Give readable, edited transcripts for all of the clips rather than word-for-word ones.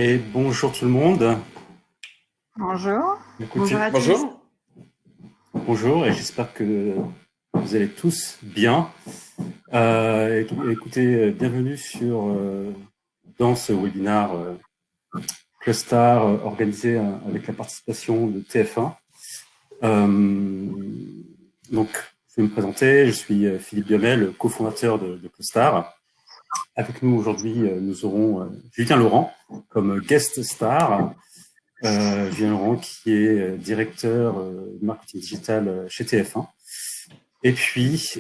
Et bonjour tout le monde. Bonjour. Écoutez, Bonjour à tous. Bonjour. bonjour et j'espère que vous allez tous bien. Écoutez, bienvenue dans ce webinaire Clustar organisé avec la participation de TF1. Donc, je vais me présenter. Je suis Philippe Biomel, cofondateur de Clustar. Avec nous aujourd'hui, nous aurons Julien Laurent comme guest star. Julien Laurent qui est directeur marketing digital chez TF1. Et puis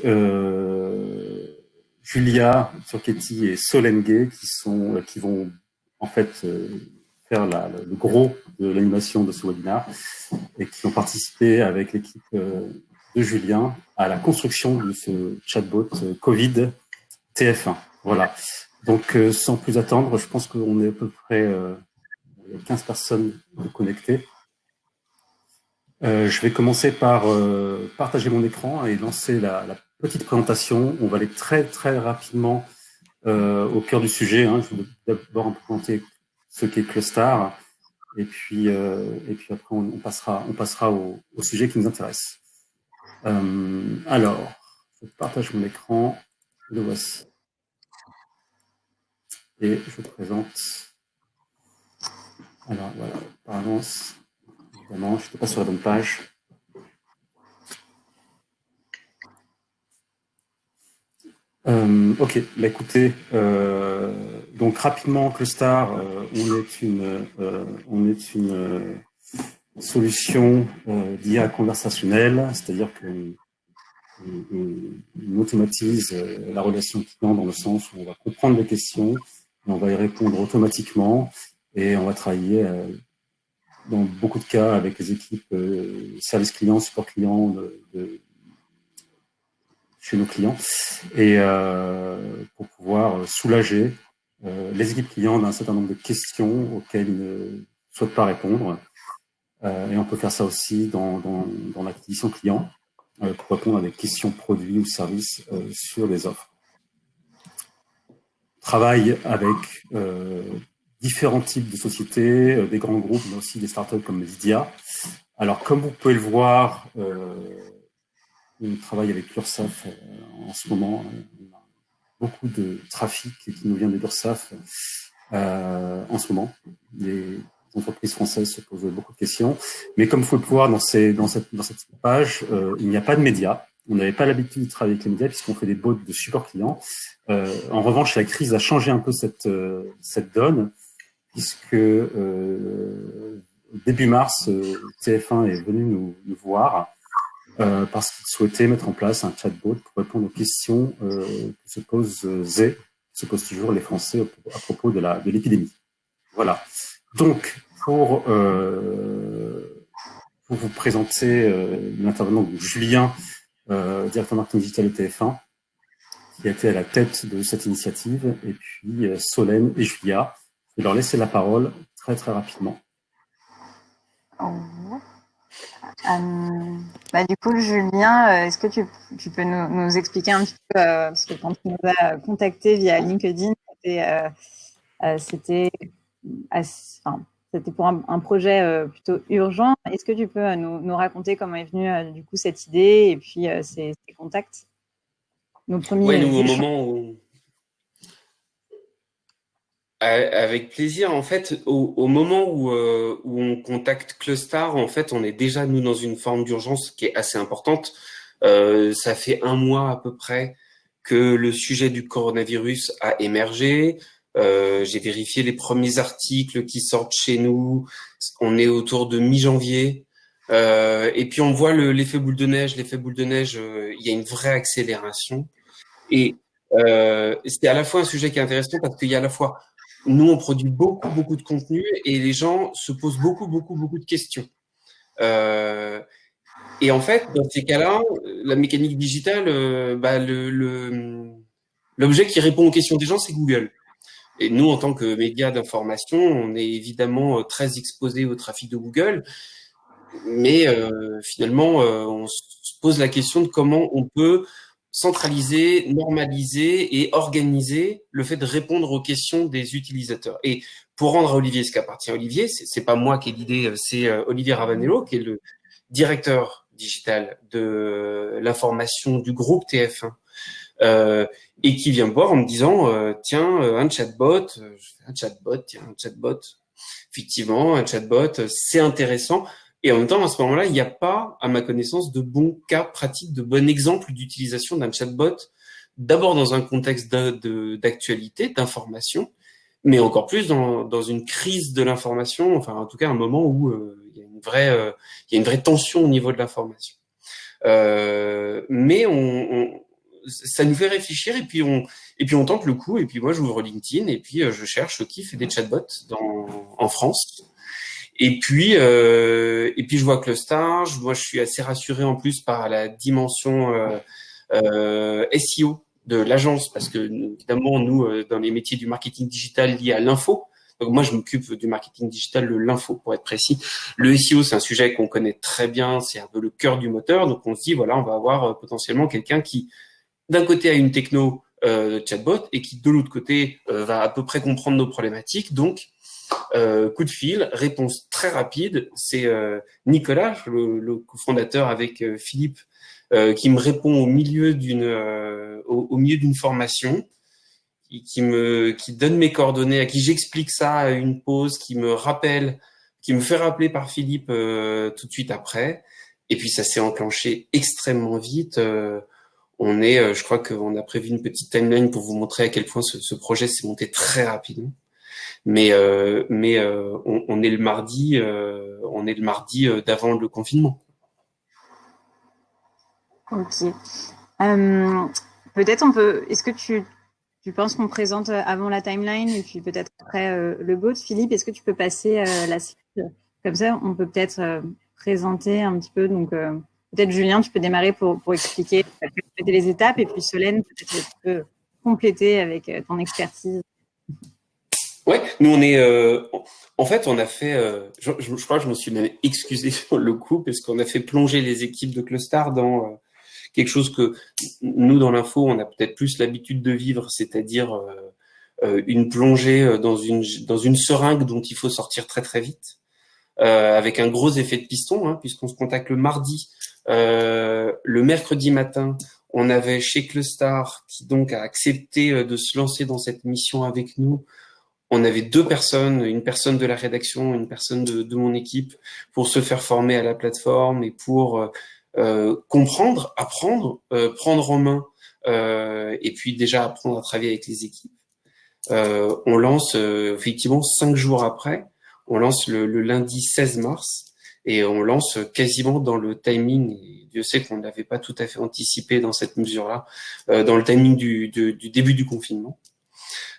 Julia Turchetti et Solène Gay qui vont en fait faire le gros de l'animation de ce webinaire et qui ont participé avec l'équipe de Julien à la construction de ce chatbot Covid TF1. Voilà. Donc sans plus attendre, je pense qu'on est à peu près 15 personnes connectées. Je vais commencer par partager mon écran et lancer la petite présentation. On va aller très très rapidement au cœur du sujet. Je vais d'abord un peu présenter ce qu'est Clustar et puis après on passera au sujet qui nous intéresse. Alors, je partage mon écran. Le voici. Et je présente. Alors voilà, par avance. Évidemment, je n'étais pas sur la bonne page. Ok, bah écoutez, donc rapidement, Clustar, on est une solution d'IA conversationnelle, c'est-à-dire qu'on automatise la relation client dans le sens où on va comprendre les questions, on va y répondre automatiquement et on va travailler dans beaucoup de cas avec les équipes service client, support client chez nos clients et pour pouvoir soulager les équipes clients d'un certain nombre de questions auxquelles ils ne souhaitent pas répondre. Et on peut faire ça aussi dans l'acquisition client pour répondre à des questions produits ou services sur les offres. On travaille avec différents types de sociétés, des grands groupes, mais aussi des startups comme Lydia. Alors, comme vous pouvez le voir, on travaille avec l'URSSAF en ce moment. On a beaucoup de trafic qui nous vient de l'URSSAF en ce moment. Les entreprises françaises se posent beaucoup de questions. Mais comme vous pouvez le voir dans cette page, il n'y a pas de médias. On n'avait pas l'habitude de travailler avec les médias puisqu'on fait des bots de support client. En revanche, la crise a changé un peu cette donne puisque début mars, TF1 est venu nous voir parce qu'il souhaitait mettre en place un chatbot pour répondre aux questions que se posent toujours les Français à propos de l'épidémie. Voilà. Donc, pour vous présenter l'intervenant de Julien, directeur marketing digital de TF1, qui a été à la tête de cette initiative, et puis Solène et Julia. Je vais leur laisser la parole très très rapidement. Du coup, Julien, est-ce que tu peux nous expliquer un petit peu, parce que quand tu nous as contacté via LinkedIn, c'était pour un projet plutôt urgent. Est-ce que tu peux nous raconter comment est venue du coup cette idée et puis ces contacts, nos premiers Nous, au échanges? moment où... Avec plaisir. En fait, au moment où on contacte Clustar, en fait, on est déjà, nous, dans une forme d'urgence qui est assez importante. Ça fait 1 mois à peu près que le sujet du coronavirus a émergé. J'ai vérifié les premiers articles qui sortent chez nous. On est autour de mi-janvier. Et puis, on voit l'effet boule de neige. L'effet boule de neige, il y a une vraie accélération. Et c'est à la fois un sujet qui est intéressant parce qu'il y a à la fois, nous, on produit beaucoup de contenu et les gens se posent beaucoup de questions. Et en fait, dans ces cas-là, la mécanique digitale, l'objet qui répond aux questions des gens, c'est Google. Et nous, en tant que média d'information, on est évidemment très exposé au trafic de Google. Mais finalement, on se pose la question de comment on peut centraliser, normaliser et organiser le fait de répondre aux questions des utilisateurs. Et pour rendre à Olivier ce qu'appartient à Olivier, c'est pas moi qui ai l'idée, c'est Olivier Ravanello, qui est le directeur digital de l'information du groupe TF1, et qui vient me voir en me disant tiens, un chatbot, effectivement, un chatbot, c'est intéressant. Et en même temps, à ce moment-là, il n'y a pas, à ma connaissance, de bons cas pratiques, de bons exemples d'utilisation d'un chatbot, d'abord dans un contexte d'actualité, d'information, mais encore plus dans une crise de l'information, enfin en tout cas un moment où il y a une vraie tension au niveau de l'information. Mais ça nous fait réfléchir et puis on tente le coup et puis moi j'ouvre LinkedIn et puis je cherche qui fait des chatbots en France. Et puis je vois Clostar. Moi je suis assez rassuré en plus par la dimension SEO de l'agence, parce que évidemment nous dans les métiers du marketing digital liés à l'info, donc moi je m'occupe du marketing digital de l'info pour être précis. Le SEO c'est un sujet qu'on connaît très bien, c'est un peu le cœur du moteur, donc on se dit voilà, on va avoir potentiellement quelqu'un qui d'un côté a une techno chatbot et qui de l'autre côté va à peu près comprendre nos problématiques. Donc coup de fil, réponse très rapide, c'est Nicolas, le cofondateur avec Philippe, qui me répond au milieu d'une formation, qui donne mes coordonnées, à qui j'explique ça à une pause, qui me fait rappeler par Philippe tout de suite après. Et puis ça s'est enclenché extrêmement vite. Je crois qu'on a prévu une petite timeline pour vous montrer à quel point ce projet s'est monté très rapidement. Mais on est le mardi, d'avant le confinement. Ok. Peut-être est-ce que tu penses qu'on présente avant la timeline et puis peut-être après le bot? Philippe, est-ce que tu peux passer la suite? Comme ça, on peut peut-être présenter un petit peu. Donc, peut-être Julien, tu peux démarrer pour expliquer les étapes et puis Solène, peut-être tu peux compléter avec ton expertise. Ouais, nous on est, en fait, on a fait, je crois que je me suis même excusé sur le coup parce qu'on a fait plonger les équipes de Clostar dans quelque chose que nous dans l'info on a peut-être plus l'habitude de vivre, c'est-à-dire une plongée dans une seringue dont il faut sortir très très vite, avec un gros effet de piston, hein, puisqu'on se contacte le mardi, le mercredi matin. On avait chez Clostar qui donc a accepté de se lancer dans cette mission avec nous. On avait deux personnes, une personne de la rédaction, une personne de mon équipe, pour se faire former à la plateforme et pour comprendre, apprendre, prendre en main, et puis déjà apprendre à travailler avec les équipes. On lance effectivement 5 jours après, on lance le lundi 16 mars et on lance quasiment dans le timing, et Dieu sait qu'on n'avait pas tout à fait anticipé dans cette mesure-là, dans le timing du début du confinement.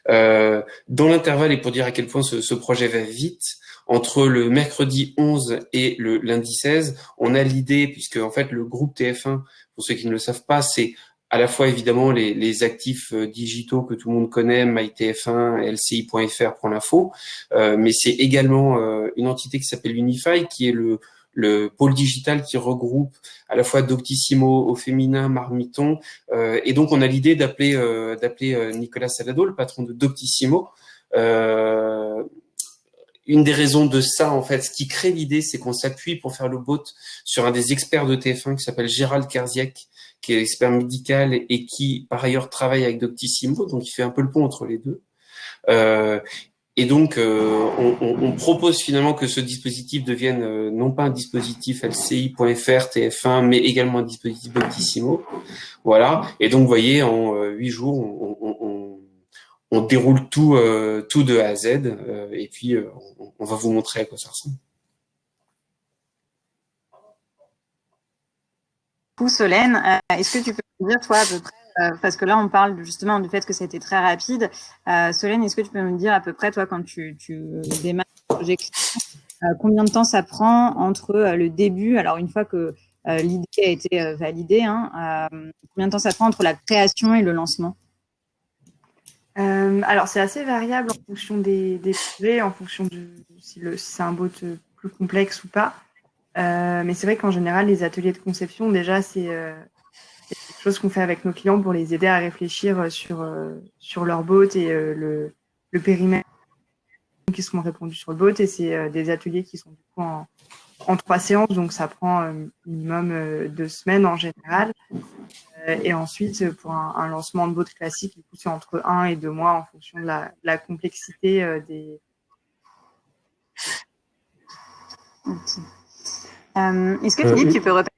Dans l'intervalle, et pour dire à quel point ce projet va vite, entre le mercredi 11 et le lundi 16, on a l'idée, puisque en fait le groupe TF1, pour ceux qui ne le savent pas, c'est à la fois évidemment les actifs digitaux que tout le monde connaît, MyTF1, LCI.fr pour l'info, mais c'est également une entité qui s'appelle Unify, qui est le pôle digital qui regroupe à la fois Doctissimo au féminin, Marmiton, et donc on a l'idée d'appeler Nicolas Salado, le patron de Doctissimo. Une des raisons de ça, en fait, ce qui crée l'idée, c'est qu'on s'appuie pour faire le bot sur un des experts de TF1 qui s'appelle Gérald Kerziak, qui est expert médical et qui, par ailleurs, travaille avec Doctissimo, donc il fait un peu le pont entre les deux. Et donc, on propose finalement que ce dispositif devienne non pas un dispositif LCI.fr, TF1, mais également un dispositif Doctissimo. Voilà. Et donc, vous voyez, en 8 jours, on déroule tout de A à Z, et puis on va vous montrer à quoi ça ressemble. Solène, est-ce que tu peux nous dire, toi, à peu près, parce que là, on parle justement du fait que ça a été très rapide. Solène, est-ce que tu peux me dire à peu près, toi, quand tu démarres le projet, combien de temps ça prend entre le début, alors une fois que l'idée a été validée, hein, combien de temps ça prend entre la création et le lancement? Alors, c'est assez variable en fonction des projets, en fonction de si c'est un bot plus complexe ou pas. Mais c'est vrai qu'en général, les ateliers de conception, déjà, c'est quelque chose qu'on fait avec nos clients pour les aider à réfléchir sur leur bot et le périmètre qui seront répondues sur le bot et c'est des ateliers qui sont du coup en 3 séances, donc ça prend minimum 2 semaines en général. Et ensuite, pour un lancement de bot classique, du coup, c'est entre 1 et 2 mois en fonction de la complexité des. Okay. Est-ce que Philippe, tu peux répéter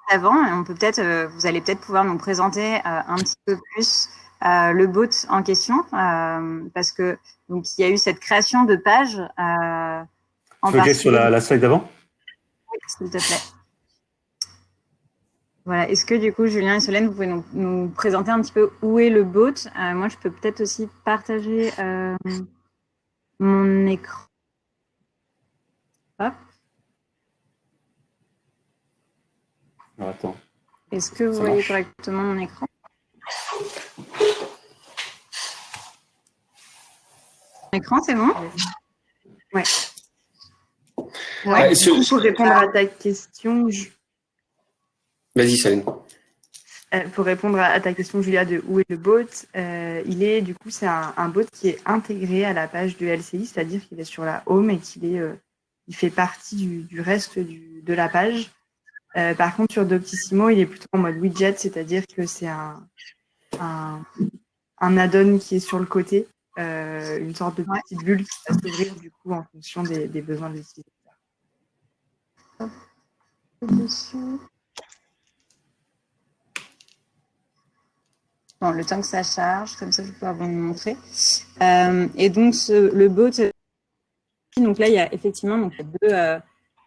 avant et on peut peut-être, vous allez peut-être pouvoir nous présenter un petit peu plus le bot en question, parce que donc il y a eu cette création de page. Tu veux que j'aille sur la slide d'avant? Oui, s'il te plaît. Voilà. Est-ce que du coup, Julien et Solène, vous pouvez nous présenter un petit peu où est le bot? Moi, je peux peut-être aussi partager mon écran. Hop. Alors, attends. Est-ce que vous voyez correctement mon écran? Mon écran, c'est bon? Ouais. Ouais, du coup, pour répondre à ta question. Vas-y, Solène. Pour répondre à ta question, Julia, de où est le bot, il est du coup c'est un bot qui est intégré à la page de LCI, c'est-à-dire qu'il est sur la home et il fait partie du reste de la page. Par contre, sur Doctissimo, il est plutôt en mode widget, c'est-à-dire que c'est un add-on qui est sur le côté, une sorte de petite bulle qui va s'ouvrir du coup en fonction des besoins de l'utilisateur. Bon, le temps que ça charge, comme ça je vais pouvoir vous montrer. Et donc le bot, donc là il y a effectivement donc,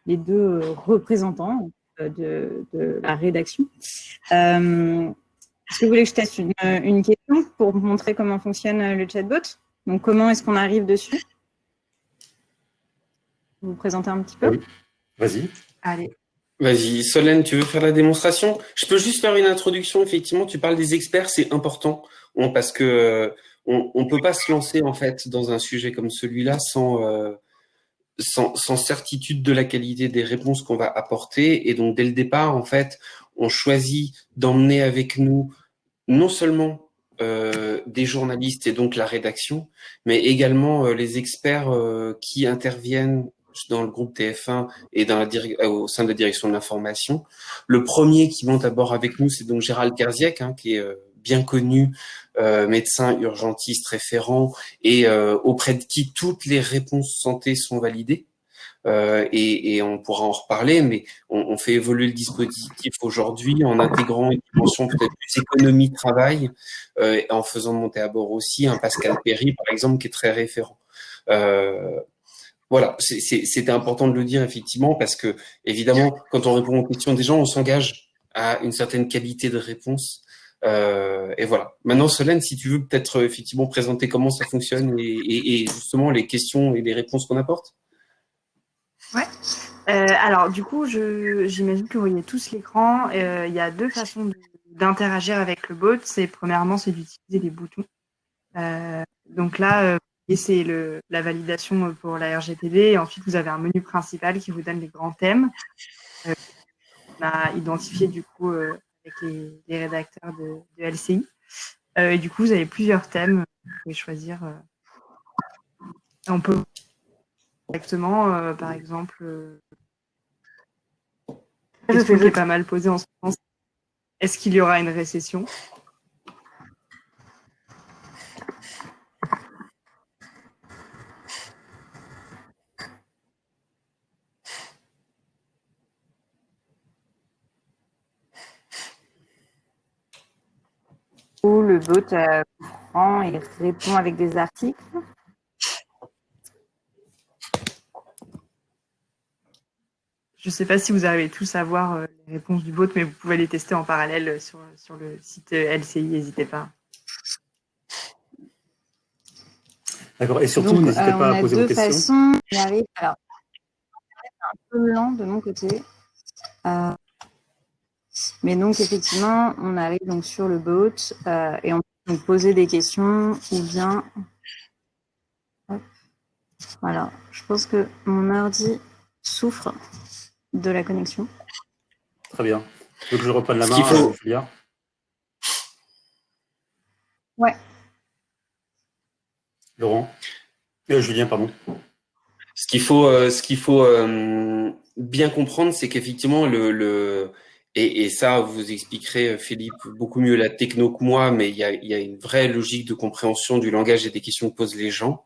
les deux représentants de la rédaction. Est-ce que vous voulez que je teste une question pour vous montrer comment fonctionne le chatbot? Donc comment est-ce qu'on arrive dessus? Vous présenter un petit peu? Oui, vas-y. Allez. Vas-y, Solène, tu veux faire la démonstration? Je peux juste faire une introduction. Effectivement, tu parles des experts, c'est important parce que on peut pas se lancer en fait dans un sujet comme celui-là sans certitude de la qualité des réponses qu'on va apporter. Et donc dès le départ, en fait, on choisit d'emmener avec nous non seulement des journalistes et donc la rédaction, mais également les experts qui interviennent dans le groupe TF1 et au sein de la direction de l'information. Le premier qui monte à bord avec nous, c'est donc Gérald Kerziek, qui est bien connu, médecin urgentiste référent et auprès de qui toutes les réponses santé sont validées. Et on pourra en reparler, mais on fait évoluer le dispositif aujourd'hui en intégrant une dimension peut-être plus économie de travail, en faisant monter à bord aussi un Pascal Perry, par exemple, qui est très référent. Voilà, c'était important de le dire effectivement parce que évidemment, quand on répond aux questions des gens, on s'engage à une certaine qualité de réponse. Et voilà. Maintenant, Solène, si tu veux peut-être effectivement présenter comment ça fonctionne et justement les questions et les réponses qu'on apporte. Ouais. Alors, du coup, j'imagine que vous voyez tous l'écran. Il y a 2 façons d'interagir avec le bot. Premièrement, c'est d'utiliser les boutons. Donc là, c'est la validation pour la RGPD. Et ensuite, vous avez un menu principal qui vous donne les grands thèmes. On a identifié du coup avec les rédacteurs de LCI. Et du coup, vous avez plusieurs thèmes. Vous pouvez choisir. On peut directement, par exemple. Question qui est pas mal posée en ce moment. Est-ce qu'il y aura une récession? Où le bot prend et répond avec des articles. Je ne sais pas si vous arrivez tous à voir les réponses du bot, mais vous pouvez les tester en parallèle sur le site LCI, n'hésitez pas. D'accord, et surtout, n'hésitez pas à poser vos questions. On a 2 façons d'y arriver. Alors, c'est un peu lent de mon côté. Mais donc, effectivement, on arrive donc sur le bot et on peut donc poser des questions ou bien... Hop. Voilà, je pense que mon ordi souffre de la connexion. Très bien. Donc, je reprenne la main, Julia. Ouais. Laurent. Julien, pardon. Ce qu'il faut bien comprendre, c'est qu'effectivement et ça vous expliquerez Philippe beaucoup mieux la techno que moi, mais il y a une vraie logique de compréhension du langage et des questions que posent les gens.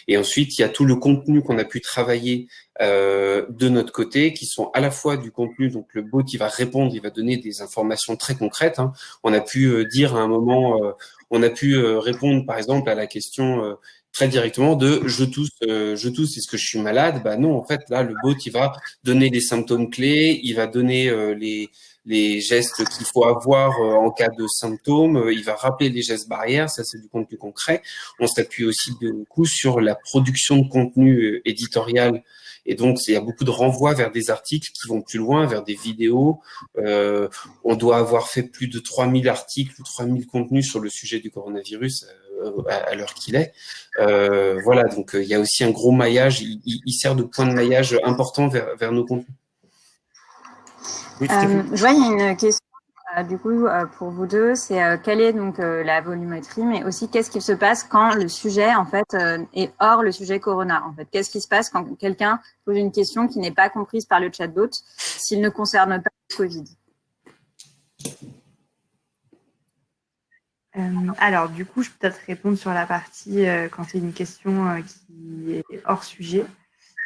Et ensuite, il y a tout le contenu qu'on a pu travailler de notre côté, qui sont à la fois du contenu, donc le bot il va répondre, il va donner des informations très concrètes. Hein. On a pu dire à un moment, on a pu répondre par exemple à la question très directement de je tousse, est-ce que je suis malade? Bah non, en fait là le bot il va donner les symptômes clés, il va donner les gestes qu'il faut avoir en cas de symptômes, il va rappeler les gestes barrières, ça c'est du contenu concret. On s'appuie aussi beaucoup sur la production de contenu éditorial. Et donc, il y a beaucoup de renvois vers des articles qui vont plus loin, vers des vidéos. On doit avoir fait plus de 3000 articles ou 3000 contenus sur le sujet du coronavirus à l'heure qu'il est. Voilà, donc il y a aussi un gros maillage. Il sert de point de maillage important vers nos contenus. Oui, je vois, il y a une question du coup pour vous deux, c'est quelle est donc la volumétrie, mais aussi qu'est-ce qui se passe quand le sujet en fait est hors le sujet Corona. En fait, qu'est-ce qui se passe quand quelqu'un pose une question qui n'est pas comprise par le chatbot s'il ne concerne pas le Covid? Alors, du coup, je peux peut-être répondre sur la partie quand c'est une question qui est hors sujet.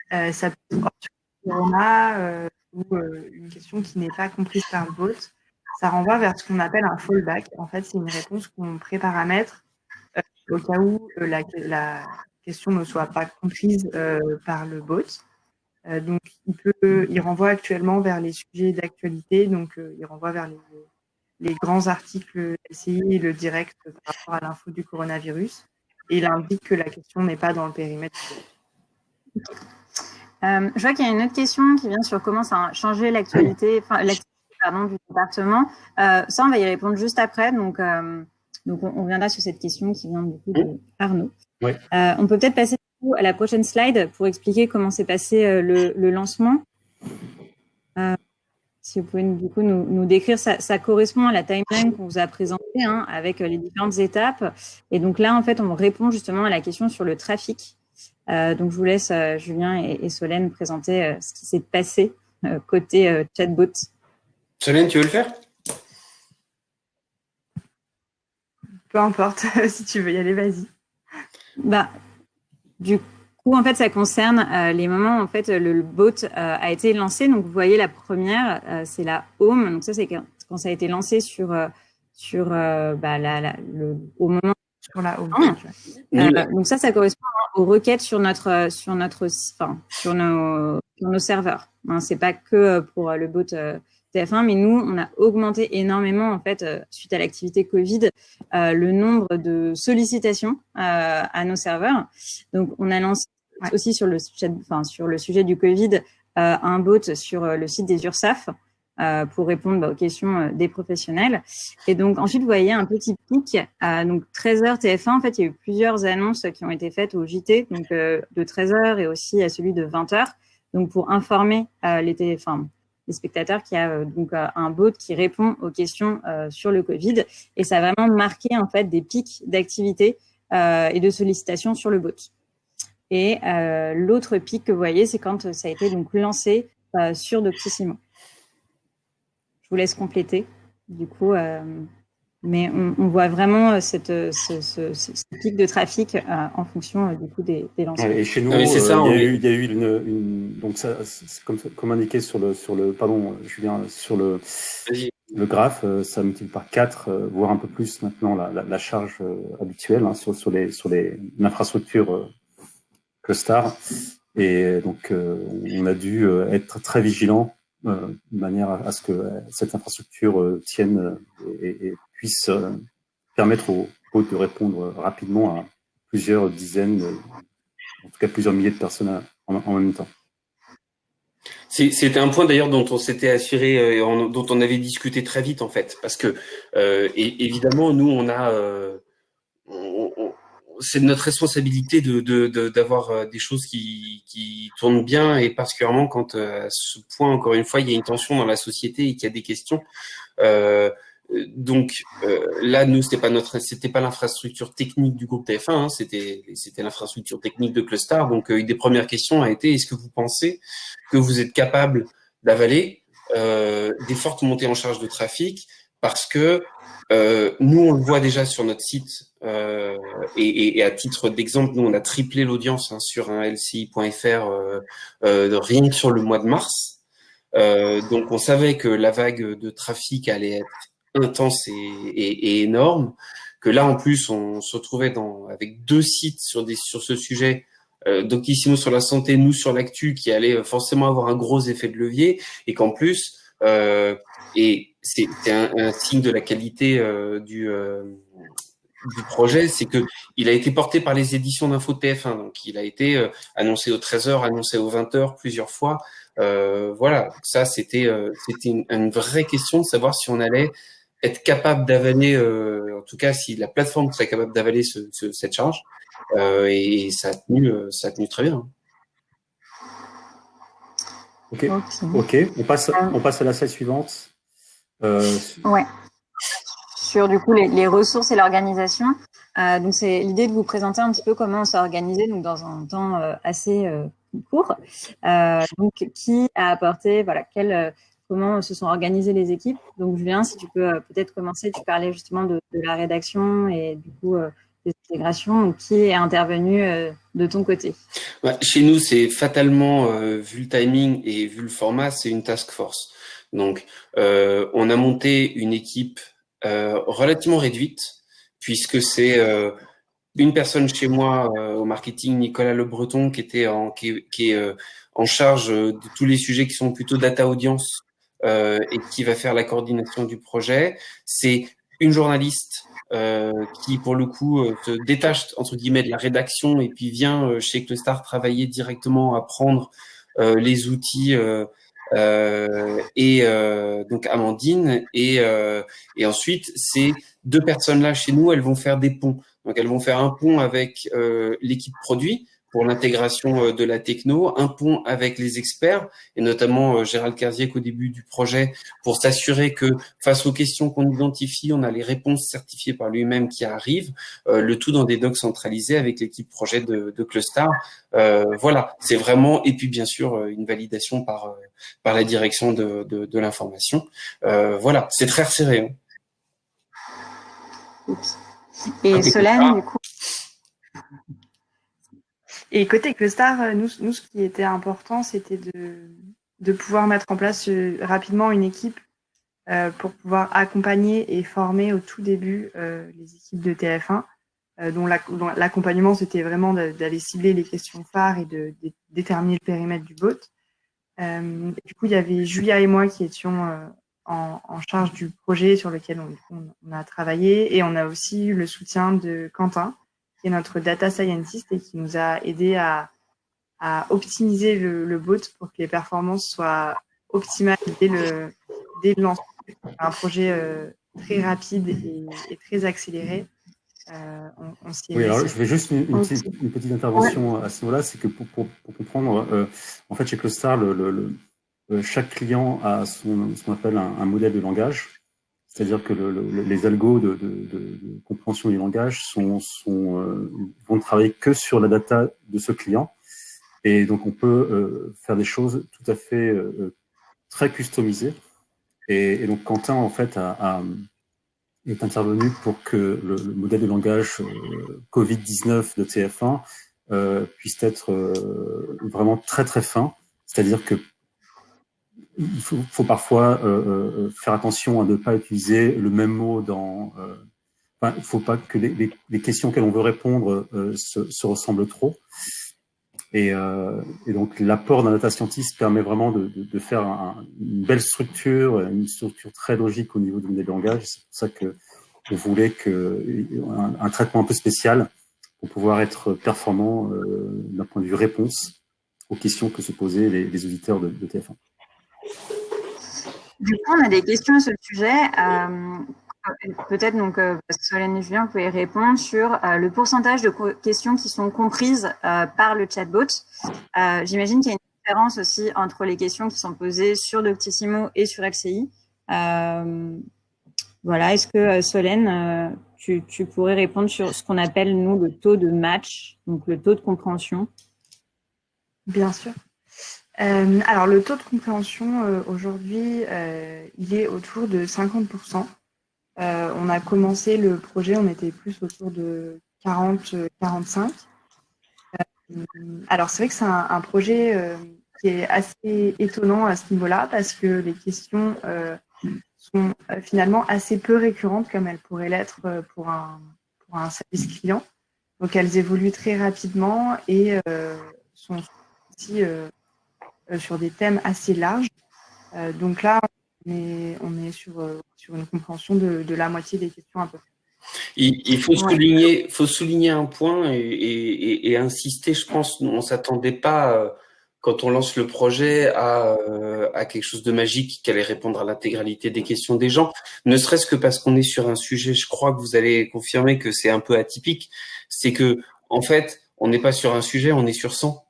Ça peut être hors sujet Corona ou une question qui n'est pas comprise par le bot. Ça renvoie vers ce qu'on appelle un fallback. En fait, c'est une réponse qu'on préparamètre au cas où la question ne soit pas comprise par le bot. Donc, il renvoie actuellement vers les sujets d'actualité. Donc, il renvoie vers les grands articles LCI et le direct par rapport à l'info du coronavirus. Et il indique que la question n'est pas dans le périmètre. Je vois qu'il y a une autre question qui vient sur comment ça a changé l'actualité, du département. Ça, on va y répondre juste après. Donc on reviendra sur cette question qui vient du coup de Arnaud. Oui. On peut peut-être passer du coup à la prochaine slide pour expliquer comment s'est passé le lancement. Si vous pouvez du coup nous décrire, ça correspond à la timeline qu'on vous a présentée avec les différentes étapes. Et donc là, en fait, on répond justement à la question sur le trafic. Donc, je vous laisse, Julien et Solène, présenter ce qui s'est passé côté chatbot. Solène, tu veux le faire? Peu importe, si tu veux y aller, vas-y. Du coup, en fait, ça concerne les moments où en fait, le bot a été lancé. Donc, vous voyez la première, c'est la home. Donc, ça, c'est quand ça a été lancé au moment sur la home. Donc ça correspond aux requêtes sur nos serveurs. C'est pas que pour le bot TF1, mais nous, on a augmenté énormément en fait suite à l'activité Covid le nombre de sollicitations à nos serveurs. Donc on a lancé aussi sur le sujet du Covid un bot sur le site des URSAF. Pour répondre aux questions des professionnels. Et donc, ensuite, vous voyez un petit pic. Donc, 13h TF1, en fait, il y a eu plusieurs annonces qui ont été faites au JT, donc de 13h et aussi à celui de 20h, donc pour informer les spectateurs qu'il y a donc un bot qui répond aux questions sur le Covid. Et ça a vraiment marqué, en fait, des pics d'activité et de sollicitations sur le bot. Et l'autre pic que vous voyez, c'est quand ça a été donc lancé sur Doctissimo. Je vous laisse compléter, du coup, mais on voit vraiment ce pic de trafic en fonction du coup des lancements. Et chez nous, il y a eu donc ça, comme indiqué sur le pardon, Julien, sur le graphe, ça multiplie par 4, voire un peu plus maintenant la charge habituelle sur l'infrastructure Clostar. Et donc on a dû être très vigilant de manière à ce que cette infrastructure tienne et puisse permettre aux hôtes de répondre rapidement à plusieurs dizaines, en tout cas plusieurs milliers de personnes en même temps. C'était un point d'ailleurs dont on s'était assuré, dont on avait discuté très vite en fait, parce que évidemment nous on a c'est notre responsabilité d'avoir des choses qui tournent bien, et particulièrement quand à ce point, encore une fois, il y a une tension dans la société et qu'il y a des questions. Là, nous, c'était pas l'infrastructure technique du groupe TF1, hein, c'était l'infrastructure technique de Clustar. Donc, une des premières questions a été: est-ce que vous pensez que vous êtes capable d'avaler des fortes montées en charge de trafic? Parce que nous, on le voit déjà sur notre site, et à titre d'exemple, nous, on a triplé l'audience sur un LCI.fr rien que sur le mois de mars. Donc, on savait que la vague de trafic allait être intense et énorme, que là, en plus, on se retrouvait avec 2 sites sur ce sujet, Doctissimo sur la santé, nous sur l'actu, qui allait forcément avoir un gros effet de levier, et qu'en plus, et c'est un signe de la qualité du projet, c'est que il a été porté par les éditions d'info de TF1, donc il a été annoncé aux 13h, annoncé aux 20h plusieurs fois. Voilà, ça c'était une vraie question de savoir si on allait être capable d'avaler, en tout cas si la plateforme serait capable d'avaler cette charge, et ça a tenu très bien. Ok. On passe à la slide suivante. Ouais. Sur du coup les ressources et l'organisation. Donc c'est l'idée de vous présenter un petit peu comment on s'est organisé donc dans un temps assez court. Donc qui a apporté comment se sont organisées les équipes. Donc Julien, si tu peux peut-être commencer, tu parlais justement de la rédaction et du coup des intégrations. Donc qui est intervenu de ton côté? Ouais, chez nous, c'est fatalement, vu le timing et vu le format, c'est une task force. Donc on a monté une équipe relativement réduite, puisque c'est une personne chez moi au marketing, Nicolas Le Breton, qui est en charge de tous les sujets qui sont plutôt data audience, et qui va faire la coordination du projet. C'est une journaliste qui, pour le coup, se détache entre guillemets de la rédaction et puis vient chez Clustar travailler directement à prendre les outils. Donc Amandine et ensuite ces 2 personnes là chez nous, elles vont faire des ponts. Donc elles vont faire un pont avec l'équipe produit pour l'intégration de la techno, un pont avec les experts et notamment Gérald Kerziek au début du projet pour s'assurer que face aux questions qu'on identifie, on a les réponses certifiées par lui-même qui arrivent, le tout dans des docs centralisés avec l'équipe projet de Clustar. Voilà, c'est vraiment, et puis bien sûr une validation par la direction de l'information. Voilà, c'est très resserré. Hein. Et Solène, du coup. Et côté Clustar, nous, ce qui était important, c'était de pouvoir mettre en place rapidement une équipe pour pouvoir accompagner et former au tout début les équipes de TF1, dont l'accompagnement, c'était vraiment d'aller cibler les questions phares et de déterminer le périmètre du bot. Du coup, il y avait Julia et moi qui étions en charge du projet sur lequel on a travaillé, et on a aussi eu le soutien de Quentin, qui est notre data scientist et qui nous a aidé à optimiser le bot pour que les performances soient optimales dès le lancement. Un projet très rapide et très accéléré. Oui, alors je vais juste une petite intervention à ce niveau-là, c'est que pour comprendre, en fait, chez Clustar, chaque client a ce qu'on appelle un modèle de langage. C'est-à-dire que les algos de compréhension du langage vont travailler que sur la data de ce client. Et donc, on peut faire des choses tout à fait très customisées. Et donc, Quentin, en fait, est intervenu pour que le modèle de langage Covid-19 de TF1 puisse être vraiment très, très fin. C'est-à-dire que il faut parfois faire attention à ne pas utiliser le même mot dans... il ne faut pas que les questions auxquelles on veut répondre se ressemblent trop. Et donc, l'apport d'un data scientist permet vraiment de faire une belle structure, une structure très logique au niveau du modèle de langage. C'est pour ça qu'on voulait un traitement un peu spécial pour pouvoir être performant d'un point de vue réponse aux questions que se posaient les auditeurs de TF1. Du coup, on a des questions sur le sujet. Peut-être, donc, Solène et Julien, vous pouvez répondre sur le pourcentage de questions qui sont comprises par le chatbot. J'imagine qu'il y a une différence aussi entre les questions qui sont posées sur Doctissimo et sur LCI. Voilà. Est-ce que Solène, tu pourrais répondre sur ce qu'on appelle, nous, le taux de match, donc le taux de compréhension? Bien sûr. Alors, le taux de compréhension, aujourd'hui, il est autour de 50%. On a commencé le projet, on était plus autour de 40-45. Alors, c'est vrai que c'est un projet qui est assez étonnant à ce niveau-là parce que les questions sont finalement assez peu récurrentes comme elles pourraient l'être pour un service client. Donc, elles évoluent très rapidement et sont aussi sur des thèmes assez larges. Donc là, on est sur une compréhension de la moitié des questions à peu près. Il faut souligner un point et insister, je pense, on s'attendait pas, quand on lance le projet, à quelque chose de magique qui allait répondre à l'intégralité des questions des gens, ne serait-ce que parce qu'on est sur un sujet, je crois que vous allez confirmer que c'est un peu atypique, c'est que, en fait, on n'est pas sur un sujet, on est sur 100.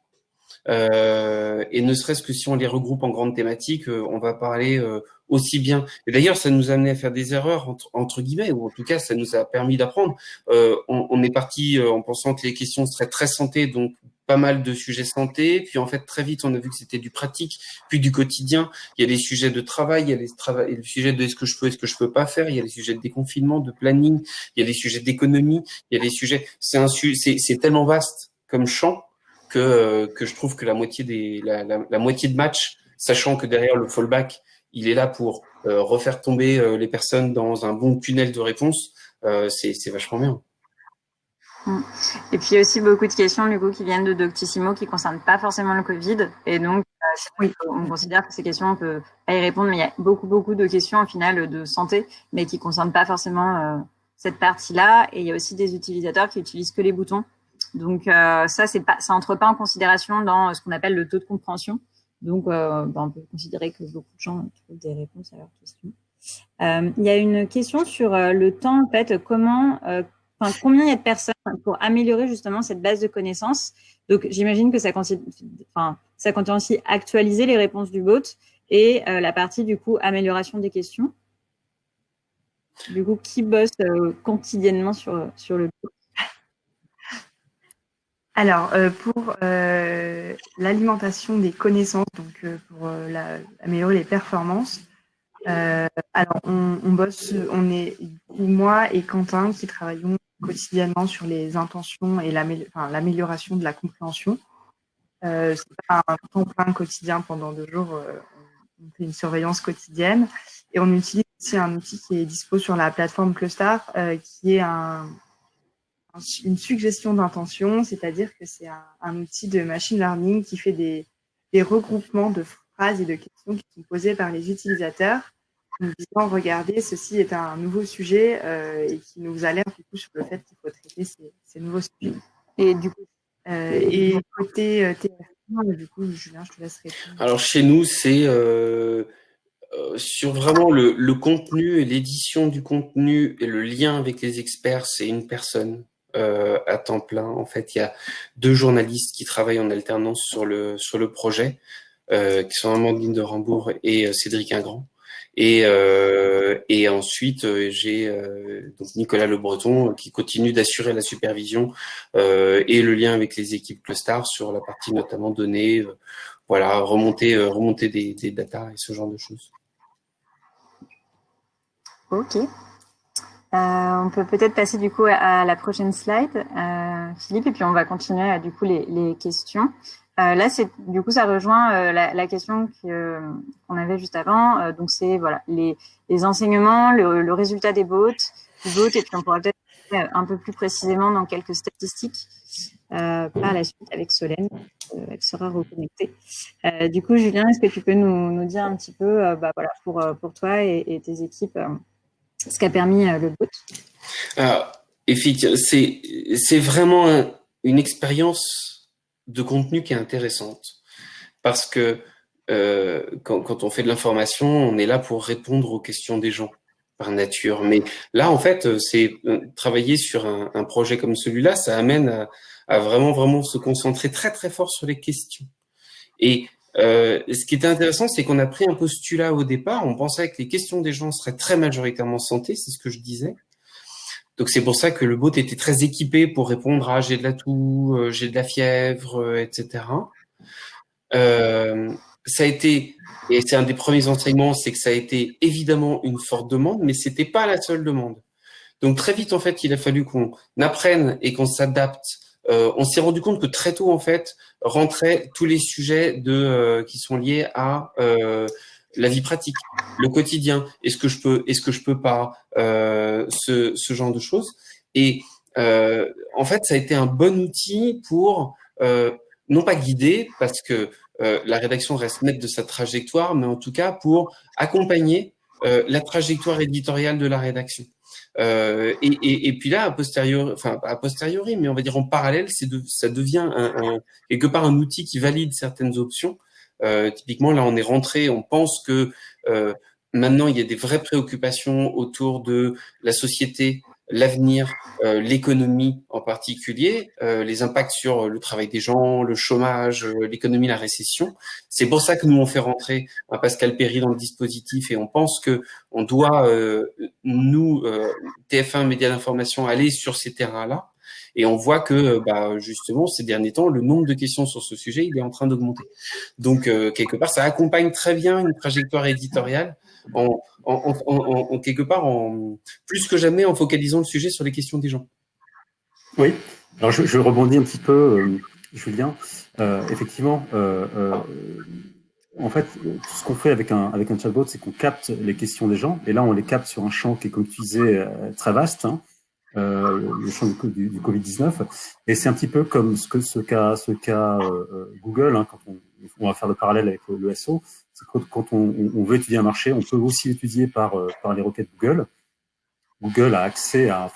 Et ne serait-ce que si on les regroupe en grandes thématiques, on va parler aussi bien. Et d'ailleurs, ça nous a amené à faire des erreurs entre guillemets, ou en tout cas, ça nous a permis d'apprendre. On est parti en pensant que les questions seraient très santé, donc pas mal de sujets santé. Puis en fait, très vite, on a vu que c'était du pratique, puis du quotidien. Il y a des sujets de travail, il y a le sujet de est-ce que je peux pas faire. Il y a les sujets de déconfinement, de planning. Il y a des sujets d'économie. Il y a des sujets. C'est tellement vaste comme champ que je trouve que la moitié de match, sachant que derrière le fallback, il est là pour refaire tomber les personnes dans un bon tunnel de réponse, c'est vachement bien. Et puis, il y a aussi beaucoup de questions, du coup, qui viennent de Doctissimo, qui ne concernent pas forcément le Covid. Et donc, oui, on considère que ces questions, on peut pas y répondre, mais il y a beaucoup de questions, au final, de santé, mais qui ne concernent pas forcément cette partie-là. Et il y a aussi des utilisateurs qui utilisent que les boutons. Donc, ça entre pas en considération dans ce qu'on appelle le taux de compréhension. Donc, on peut considérer que beaucoup de gens trouvent des réponses à leurs questions. Il y a une question sur le temps, en fait, combien il y a de personnes pour améliorer justement cette base de connaissances. Donc, j'imagine que ça contient aussi actualiser les réponses du bot et la partie, du coup, amélioration des questions. Du coup, qui bosse quotidiennement sur le bot? Alors, pour l'alimentation des connaissances, donc pour améliorer les performances, alors on est moi et Quentin qui travaillons quotidiennement sur les intentions et l'amélioration de la compréhension. C'est pas un temps plein quotidien pendant 2 jours, on fait une surveillance quotidienne et on utilise aussi un outil qui est dispo sur la plateforme Clostar, qui est une suggestion d'intention, c'est-à-dire que c'est un outil de machine learning qui fait des regroupements de phrases et de questions qui sont posées par les utilisateurs, nous disant regardez, ceci est un nouveau sujet et qui nous alerte du coup sur le fait qu'il faut traiter ces nouveaux sujets. Et du coup, côté TF1, du coup, Julien, je te laisse répondre. Alors chez nous, c'est sur vraiment le contenu et l'édition du contenu et le lien avec les experts, c'est une personne à temps plein. En fait, il y a 2 journalistes qui travaillent en alternance sur le projet, qui sont Amandine de Rambourg et Cédric Ingrand. Et ensuite, j'ai donc Nicolas Le Breton qui continue d'assurer la supervision et le lien avec les équipes Clostar sur la partie notamment données, voilà, remonter des datas et ce genre de choses. Ok. On peut peut-être passer du coup à la prochaine slide, Philippe, et puis on va continuer du coup les questions. Là, du coup, ça rejoint la question qu'on avait juste avant. Donc, c'est voilà les enseignements, le résultat des bots, et puis on pourra peut-être un peu plus précisément dans quelques statistiques par la suite avec Solène. Elle sera reconnectée. Du coup, Julien, est-ce que tu peux nous dire un petit peu, voilà, pour toi et tes équipes, ce qu'a permis le bot? Effectivement, c'est vraiment une expérience de contenu qui est intéressante parce que quand on fait de l'information, on est là pour répondre aux questions des gens par nature. Mais là, en fait, c'est travailler sur un projet comme celui-là, ça amène à vraiment se concentrer très très fort sur les questions. Et Ce qui était intéressant, c'est qu'on a pris un postulat au départ. On pensait que les questions des gens seraient très majoritairement santé, c'est ce que je disais. Donc c'est pour ça que le bot était très équipé pour répondre à j'ai de la toux, j'ai de la fièvre, etc. Ça a été, et c'est un des premiers enseignements, c'est que ça a été évidemment une forte demande, mais c'était pas la seule demande. Donc très vite en fait, il a fallu qu'on apprenne et qu'on s'adapte. On s'est rendu compte que très tôt en fait rentraient tous les sujets qui sont liés à la vie pratique, le quotidien. Est-ce que je peux pas, ce genre de choses. Et en fait, ça a été un bon outil pour non pas guider parce que la rédaction reste maître de sa trajectoire, mais en tout cas pour accompagner la trajectoire éditoriale de la rédaction. Et puis là, a posteriori, mais on va dire en parallèle, ça devient quelque part un outil qui valide certaines options. Typiquement, là, on est rentré, on pense que maintenant, il y a des vraies préoccupations autour de la société, l'avenir, l'économie en particulier, les impacts sur le travail des gens, le chômage, l'économie, la récession. C'est pour ça que nous, on fait rentrer un Pascal Perry dans le dispositif et on pense que on doit, nous, TF1 Médias d'information, aller sur ces terrains-là. Et on voit que, justement, ces derniers temps, le nombre de questions sur ce sujet, il est en train d'augmenter. Donc, quelque part, ça accompagne très bien une trajectoire éditoriale quelque part, plus que jamais, en focalisant le sujet sur les questions des gens. Oui. Alors, je rebondis un petit peu, Julien. Effectivement, en fait, tout ce qu'on fait avec un chatbot, c'est qu'on capte les questions des gens. Et là, on les capte sur un champ qui est, comme tu disais, très vaste, hein, le champ du Covid-19. Et c'est un petit peu comme ce qu'a Google, hein, quand on va faire le parallèle avec le SO. C'est que quand on veut étudier un marché, on peut aussi l'étudier par les requêtes Google. Google a accès à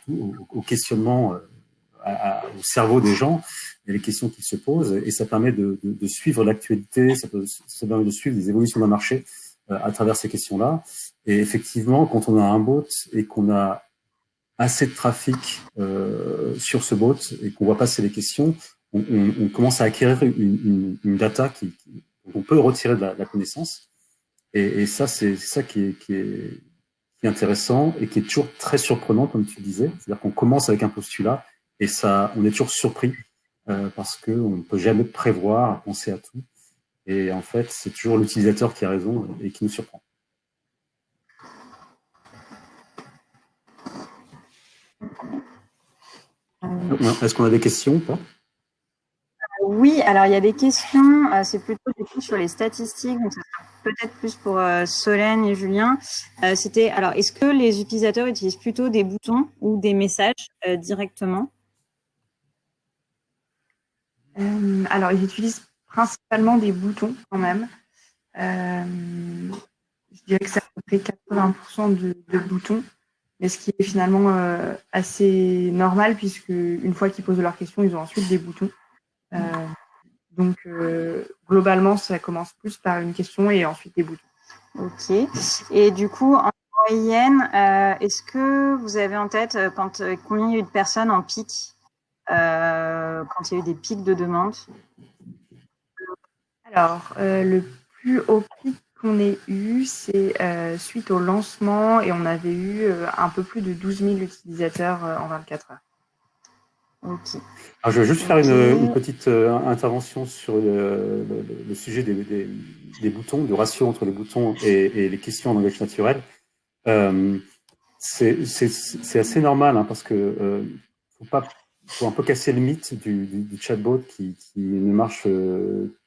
tout, au questionnement, au cerveau des gens et les questions qu'ils se posent, et ça permet de suivre l'actualité, ça permet de suivre les évolutions d'un marché à travers ces questions-là. Et effectivement, quand on a un bot et qu'on a assez de trafic sur ce bot et qu'on voit passer les questions, on commence à acquérir une data qu'on peut retirer de la connaissance. Et ça, c'est ça qui est intéressant et qui est toujours très surprenant, comme tu disais. C'est-à-dire qu'on commence avec un postulat et ça, on est toujours surpris parce qu'on ne peut jamais prévoir, penser à tout. Et en fait, c'est toujours l'utilisateur qui a raison et qui nous surprend. Est-ce qu'on a des questions ou pas? Oui, alors il y a des questions, c'est plutôt des questions sur les statistiques, donc ça sera peut-être plus pour Solène et Julien. C'était, alors, est-ce que les utilisateurs utilisent plutôt des boutons ou des messages directement? Alors, ils utilisent principalement des boutons quand même. Je dirais que c'est à peu près 80% de boutons, mais ce qui est finalement assez normal, puisque une fois qu'ils posent leurs questions, ils ont ensuite des boutons. Donc, globalement, ça commence plus par une question et ensuite des boutons. Ok. Et du coup, en moyenne, est-ce que vous avez en tête combien il y a eu de personnes en pic quand il y a eu des pics de demande? Alors, le plus haut pic qu'on ait eu, c'est suite au lancement, et on avait eu un peu plus de 12 000 utilisateurs en 24 heures. Ok. Alors, je vais juste faire une petite intervention sur le sujet des boutons, du ratio entre les boutons et les questions en langage naturel. C'est assez normal, hein, parce que faut un peu casser le mythe du chatbot qui ne marche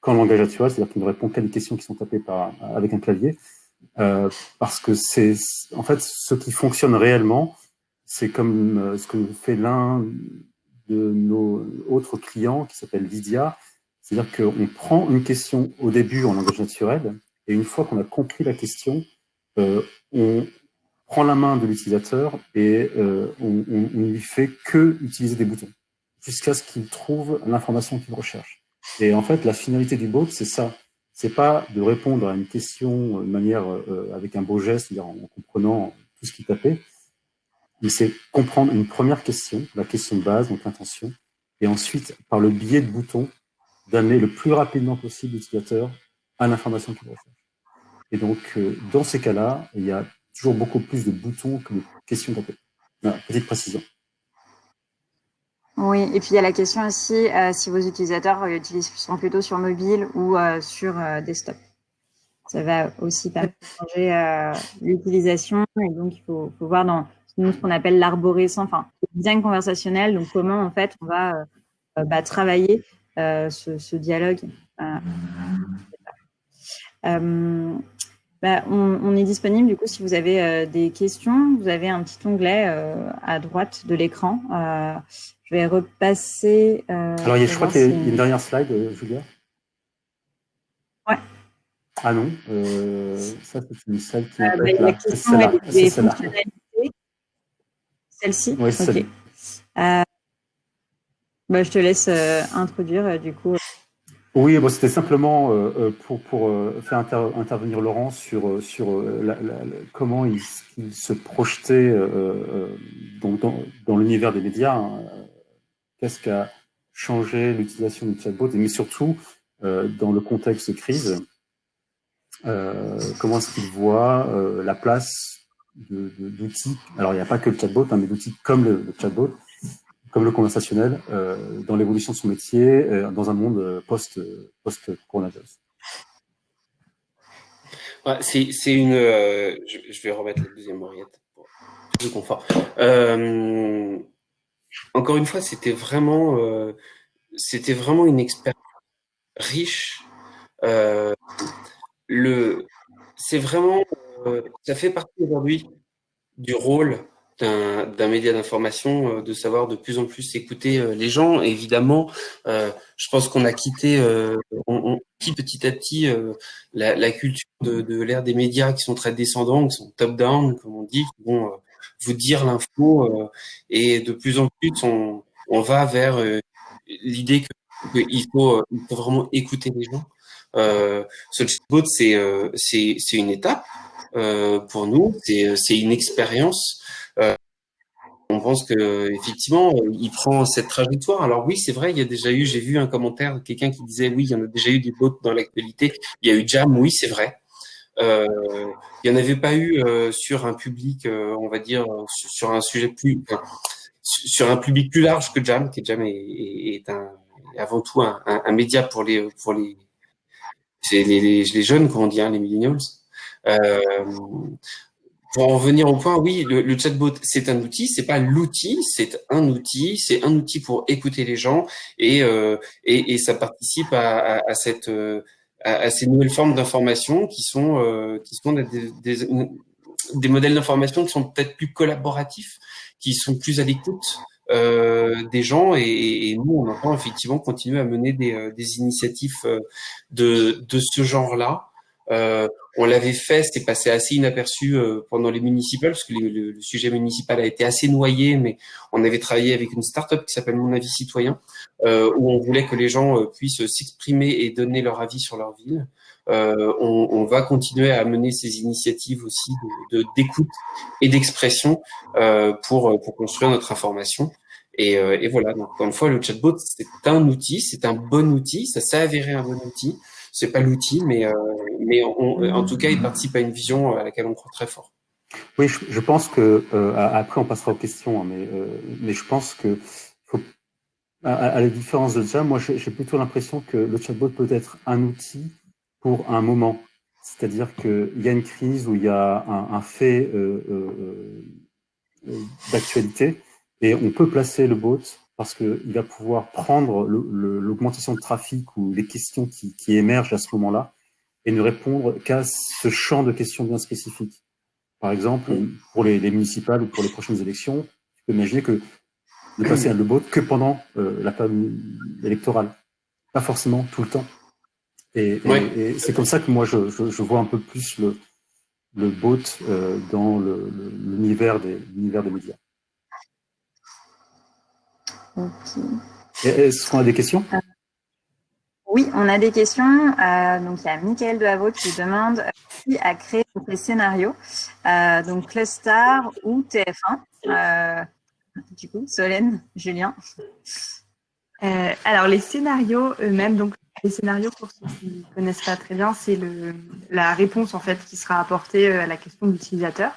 qu'en langage naturel, c'est-à-dire qu'il ne répond qu'à des questions qui sont tapées avec un clavier, parce que c'est en fait ce qui fonctionne réellement, c'est comme ce que fait l'un de nos autres clients qui s'appelle Lydia, c'est-à-dire qu'on prend une question au début en langage naturel et une fois qu'on a compris la question, on prend la main de l'utilisateur et on lui fait que utiliser des boutons jusqu'à ce qu'il trouve l'information qu'il recherche. Et en fait, la finalité du bot, c'est ça. C'est pas de répondre à une question de manière avec un beau geste, c'est-à-dire en comprenant tout ce qu'il tapait, mais c'est comprendre une première question, la question de base, donc l'intention, et ensuite, par le biais de boutons, d'amener le plus rapidement possible l'utilisateur à l'information qu'il recherche. Et donc, dans ces cas-là, il y a toujours beaucoup plus de boutons que de questions tapées. Petite précision. Oui, et puis il y a la question aussi si vos utilisateurs sont plutôt sur mobile ou sur desktop. Ça va aussi permettre de changer l'utilisation, et donc il faut voir dans ce qu'on appelle l'arborescence, enfin le design conversationnel, donc comment en fait on va travailler ce dialogue. On est disponible du coup si vous avez des questions. Vous avez un petit onglet à droite de l'écran. Je vais repasser. Alors, je crois qu'il y a une dernière slide, Julia. Ouais. Ah non, ça c'est une slide qui est la question des fonctionnalités. Celle-ci. Oui, c'est okay. Je te laisse introduire du coup. Oui, bon, c'était simplement pour faire intervenir Laurent sur comment il se projetait dans l'univers des médias. Hein. Qu'est-ce qu'a changé l'utilisation du chatbot, mais surtout dans le contexte de crise, comment est-ce qu'il voit la place d'outils. Alors, il n'y a pas que le chatbot, hein, mais d'outils comme le chatbot, comme le conversationnel, dans l'évolution de son métier, dans un monde post-coronavirus. Ouais, c'est une. Je vais remettre la deuxième oreillette pour plus de confort. Encore une fois, c'était vraiment une expérience riche. C'est vraiment, ça fait partie aujourd'hui du rôle d'un média d'information, de savoir de plus en plus écouter les gens. Évidemment, je pense qu'on a quitté, on quitte petit à petit la culture de l'ère des médias qui sont très descendants, qui sont top-down, comme on dit, qui vont vous dire l'info, et de plus en plus on va vers l'idée qu'il faut vraiment écouter les gens. Ce chatbot, c'est une étape pour nous, c'est une expérience. On pense que effectivement, il prend cette trajectoire. Alors oui, c'est vrai, il y a déjà eu, j'ai vu un commentaire de quelqu'un qui disait oui, il y en a déjà eu des bots dans l'actualité. Il y a eu Jam, oui, c'est vrai. Il n'y en avait pas eu sur un public, on va dire, sur un sujet sur un public plus large que Jam, qui Jam est avant tout un média pour les jeunes, comment on dit, hein, les millennials. Pour en venir au point, oui, le chatbot, c'est un outil, c'est pas l'outil, c'est un outil pour écouter les gens et ça participe à ces nouvelles formes d'information qui sont des modèles d'information qui sont peut-être plus collaboratifs, qui sont plus à l'écoute des gens et nous on entend effectivement continuer à mener des initiatives de ce genre-là. On l'avait fait, c'était passé assez inaperçu pendant les municipales, parce que le sujet municipal a été assez noyé, mais on avait travaillé avec une start-up qui s'appelle Mon Avis Citoyen, où on voulait que les gens puissent s'exprimer et donner leur avis sur leur ville. On va continuer à mener ces initiatives aussi d'écoute et d'expression pour construire notre information. Et voilà, donc encore une fois, le chatbot, c'est un outil, c'est un bon outil, ça s'est avéré un bon outil. C'est pas l'outil, mais en tout cas, il participe à une vision à laquelle on croit très fort. Oui, je pense que après on passera aux questions, hein, mais je pense que à la différence de Jam, moi j'ai plutôt l'impression que le chatbot peut être un outil pour un moment. C'est-à-dire qu'il y a une crise où il y a un fait d'actualité et on peut placer le bot parce qu'il va pouvoir prendre l'augmentation de trafic ou les questions qui émergent à ce moment-là et ne répondre qu'à ce champ de questions bien spécifiques. Par exemple, pour les municipales ou pour les prochaines élections, tu peux imaginer que de passer le bot que pendant la période électorale, pas forcément tout le temps. Et c'est comme ça que moi je vois un peu plus le bot dans l'univers des médias. Okay. Est-ce qu'on a des questions? Oui, on a des questions. Donc, il y a Michael Dehavot qui demande qui a créé les scénarios. Donc, Clustar ou TF1. Du coup, Solène, Julien. Alors, les scénarios eux-mêmes, donc les scénarios, pour ceux qui ne connaissent pas très bien, c'est la réponse en fait qui sera apportée à la question de l'utilisateur.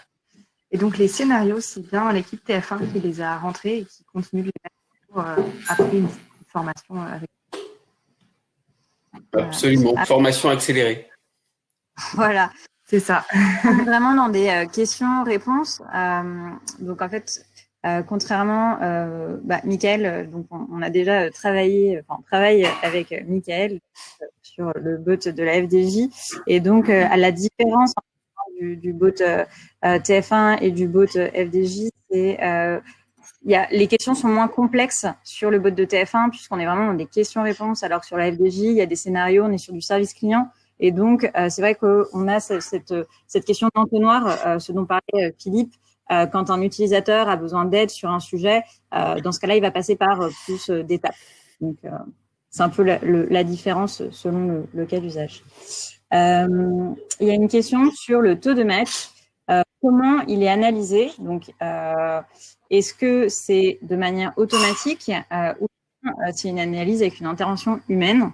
Et donc, les scénarios, c'est bien l'équipe TF1 qui les a rentrés et qui continue de les mettre pour, après une formation avec. Absolument. Formation accélérée. Voilà. C'est ça. On est vraiment dans des questions-réponses. Donc, en fait, contrairement, Mickaël, donc on a déjà travaillé, on travaille avec Mickaël sur le bot de la FDJ. Et donc, à la différence du bot TF1 et du bot FDJ, c'est les questions sont moins complexes sur le bot de TF1 puisqu'on est vraiment dans des questions-réponses, alors que sur la FDJ, il y a des scénarios, on est sur du service client. Et donc, c'est vrai qu'on a cette question d'entonnoir, ce dont parlait Philippe, quand un utilisateur a besoin d'aide sur un sujet, dans ce cas-là, il va passer par plus d'étapes. Donc, c'est un peu la différence selon le cas d'usage. Il y a une question sur le taux de match. Comment il est analysé? Donc, est-ce que c'est de manière automatique ou c'est une analyse avec une intervention humaine?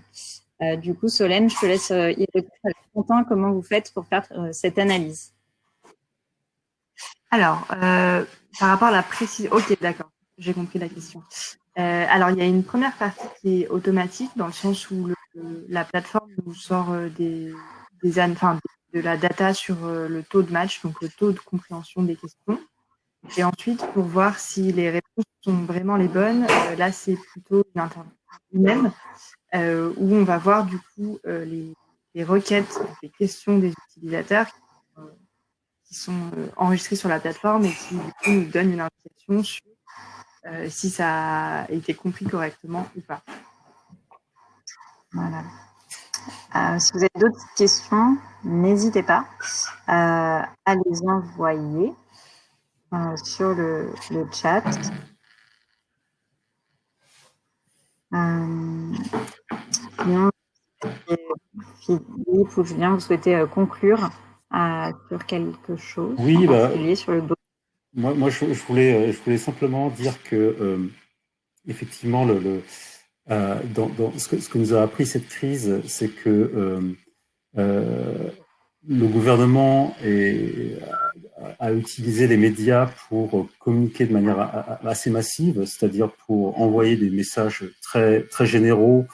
Du coup, Solène, je te laisse y répondre. Content, comment vous faites pour faire cette analyse? Alors, par rapport à la précision, ok, d'accord, j'ai compris la question. Alors, il y a une première partie qui est automatique dans le sens où la plateforme nous sort de la data sur le taux de match, donc le taux de compréhension des questions. Et ensuite, pour voir si les réponses sont vraiment les bonnes, là, c'est plutôt une intervention humaine où on va voir du coup les requêtes, les questions des utilisateurs qui sont enregistrées sur la plateforme et qui du coup nous donnent une indication sur si ça a été compris correctement ou pas. Voilà. Si vous avez d'autres questions, n'hésitez pas à les envoyer sur le chat. Sinon, Philippe ou Julien, vous souhaitez conclure sur quelque chose en particulier sur le bot? Moi, je voulais simplement dire que effectivement, dans ce que nous a appris cette crise, c'est que le gouvernement a utilisé les médias pour communiquer de manière assez massive, c'est-à-dire pour envoyer des messages très, très généraux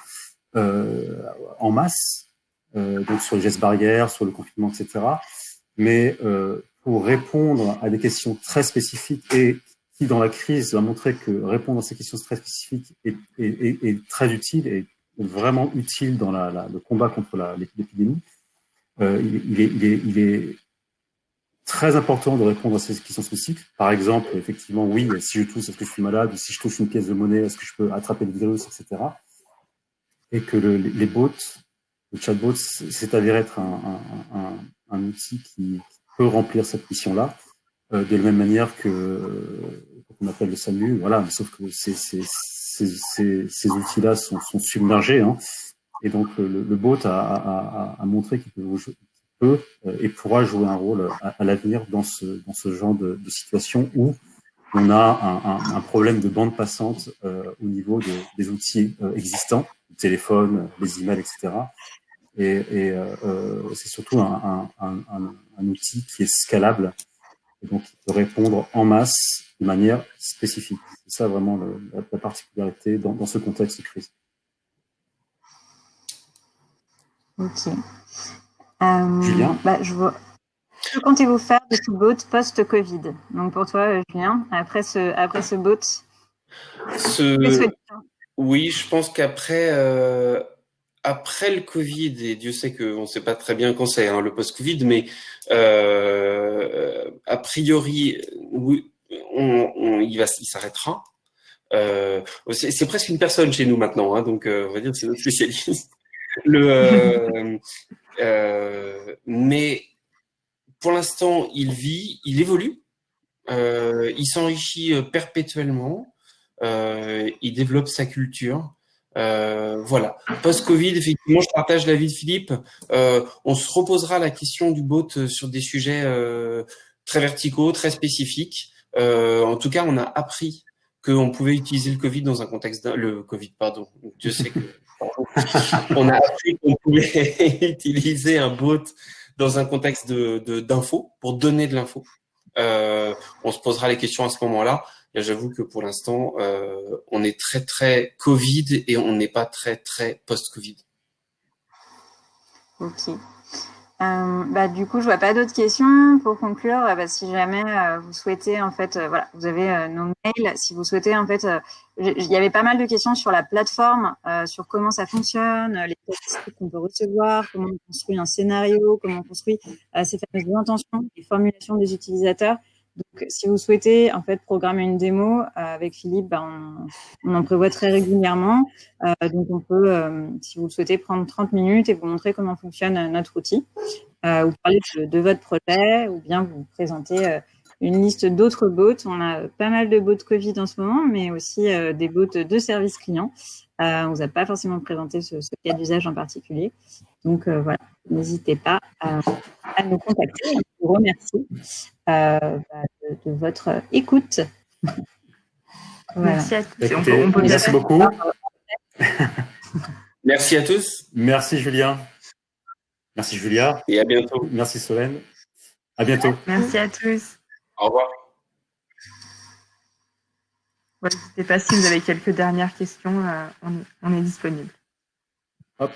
en masse, donc sur les gestes barrières, sur le confinement, etc. Mais pour répondre à des questions très spécifiques et qui, dans la crise, a montré que répondre à ces questions très spécifiques est très utile et vraiment utile dans le combat contre l'épidémie. Il est très important de répondre à ces questions spécifiques. Par exemple, effectivement, oui, si je tousse, est-ce que je suis malade? Ou si je touche une pièce de monnaie, est-ce que je peux attraper le virus, etc. Et que les bots, le chatbot, s'est avéré être un outil qui peut remplir cette mission-là, de la même manière que qu'on appelle le SAMU, voilà, mais sauf que ces outils-là sont submergés, hein, et donc le bot a montré qu'il peut et pourra jouer un rôle à l'avenir dans ce genre de situation où on a un problème de bande passante au niveau des outils existants, le téléphone, les emails, etc. Et c'est surtout un outil qui est scalable et donc qui peut répondre en masse de manière spécifique. C'est ça vraiment la particularité dans ce contexte de crise. Ok. Julien, que comptez-vous faire de ce bot post-Covid? Donc pour toi, Julien, après ce bot, oui, je pense qu'après après le Covid, et Dieu sait qu'on ne sait pas très bien quand c'est, hein, le post-Covid, mais a priori, oui, il s'arrêtera. C'est presque une personne chez nous maintenant, hein, donc on va dire que c'est notre spécialiste. Mais pour l'instant, il vit, il évolue, il s'enrichit perpétuellement, il développe sa culture. Voilà. Post-Covid, effectivement, je partage l'avis de Philippe. On se reposera la question du bot sur des sujets très verticaux, très spécifiques. En tout cas, on a appris qu'on pouvait utiliser le Covid dans un contexte le Covid, pardon. Dieu sait que on a appris qu'on pouvait utiliser un bot dans un contexte d'info pour donner de l'info. On se posera les questions à ce moment-là. Et j'avoue que pour l'instant, on est très très Covid et on n'est pas très très post-Covid. Ok. Du coup, je vois pas d'autres questions. Pour conclure, si jamais vous souhaitez, en fait, voilà, vous avez nos mails. Si vous souhaitez, en fait, il y avait pas mal de questions sur la plateforme, sur comment ça fonctionne, les statistiques qu'on peut recevoir, comment on construit un scénario, comment on construit ces fameuses intentions, les formulations des utilisateurs. Donc, si vous souhaitez, en fait, programmer une démo avec Philippe, on en prévoit très régulièrement. Donc, on peut, si vous le souhaitez, prendre 30 minutes et vous montrer comment fonctionne notre outil. Ou parler de votre projet, ou bien vous présenter une liste d'autres bots. On a pas mal de bots Covid en ce moment, mais aussi des bots de service client. On vous a pas forcément présenté ce cas d'usage en particulier. Donc, voilà, n'hésitez pas à nous contacter. Je vous remercie de votre écoute. Voilà. Merci à tous. Écoutez, merci beaucoup. Merci à tous. Merci Julien. Merci Julia. Et à bientôt. Merci Solène. À bientôt. Merci à tous. Au revoir. N'hésitez pas si vous avez quelques dernières questions, on est disponible. Hop.